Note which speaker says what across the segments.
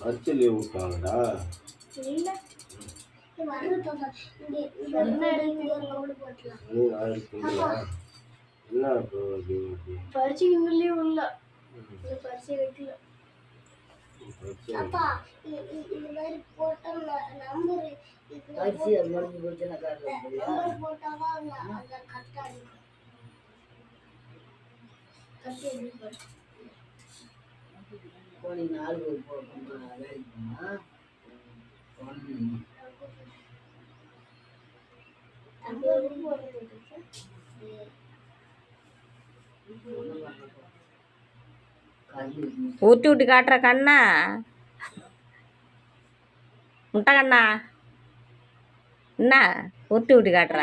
Speaker 1: அச்சு லீவ் விட்டாங்கடா. என்ன
Speaker 2: பரிச்சைக்கு இன்னும் லீவ் இல்ல. பரிச்சை வைக்கல. அப்பா இது மாதிரி போட்டா நம்பர் பரிச்சை முடிஞ்சு போச்சுன்னா நம்பர் போட்டாவா அந்த கரெக்டா இருக்கும். கரெக்டா இருக்கும். போனி 4 வேலைக்கு போனா
Speaker 3: ஊட்டி விட்டு காட்டுற கண்ணா முட்டை கண்ணா என்ன ஊட்டி விட்டு காட்டுற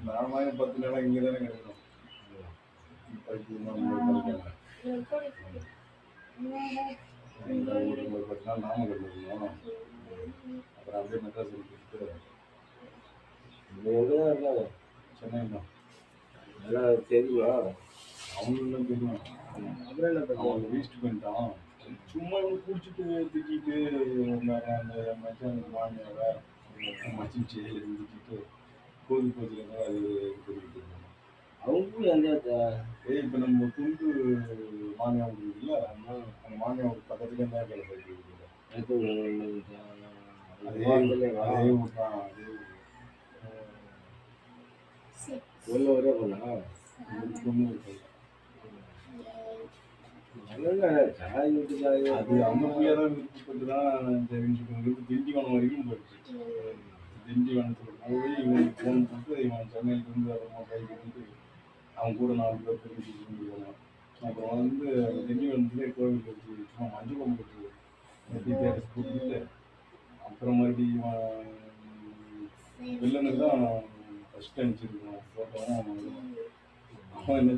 Speaker 1: நாம 10 நாள் இங்கே தானே கிடைக்கும். ஒரு 10 நாள் நாமக்கல் இருக்கணும். அப்புறம் அப்படியே மெட்ராஸ் எடுத்துட்டு சென்னை தான் நல்லா தெரியுமா? அவங்களும் தெரியும். அப்புறம் என்ன அவங்க வீஸ்ட் பண்ணிட்டான். சும்மா குடிச்சிட்டு திட்டிட்டு இருந்தாங்க. அந்த மச்சான் மாமியாவை மச்சிச்சு திட்டிட்டு கோதி போச்சுருந்தா அது தெரிவிட்டு இருந்தாங்க. அவங்களும் எந்த இப்போ நம்ம துண்டு மாமியா இருக்குல்ல, அந்த மாமியா பக்கத்துலேயே தான் வேலை செய்யுது. அதே விட்டான். ஒன்று ஒரே பொண்ணா பொண்ணு அது அந்த பிள்ளையா தான் விருப்பப்பட்டு தான் தெரிஞ்சுக்கணும். திண்டிவனம் வரைக்கும் போயிடுச்சு. திண்டிவனத்துக்கு போய் இவனுக்கு ஃபோன் போட்டு இவன் சென்னையில இருந்து வரமா கை கட்டிட்டு அவன் கூட 4 பேர் தெரிஞ்சுக்கிட்டு போனான். அப்புறம் வந்து திண்டிவனத்துலேயே கோவில் வச்சு சும்மா மஞ்சள் கொம்பு கட்டி தேடி கூட்டிட்டு அப்புறம் மறுபடியும் வில்லனுக்கு தான் ஃபஸ்ட் அனுப்பிச்சிருக்கோம். போட்டோம் அவன் என்ன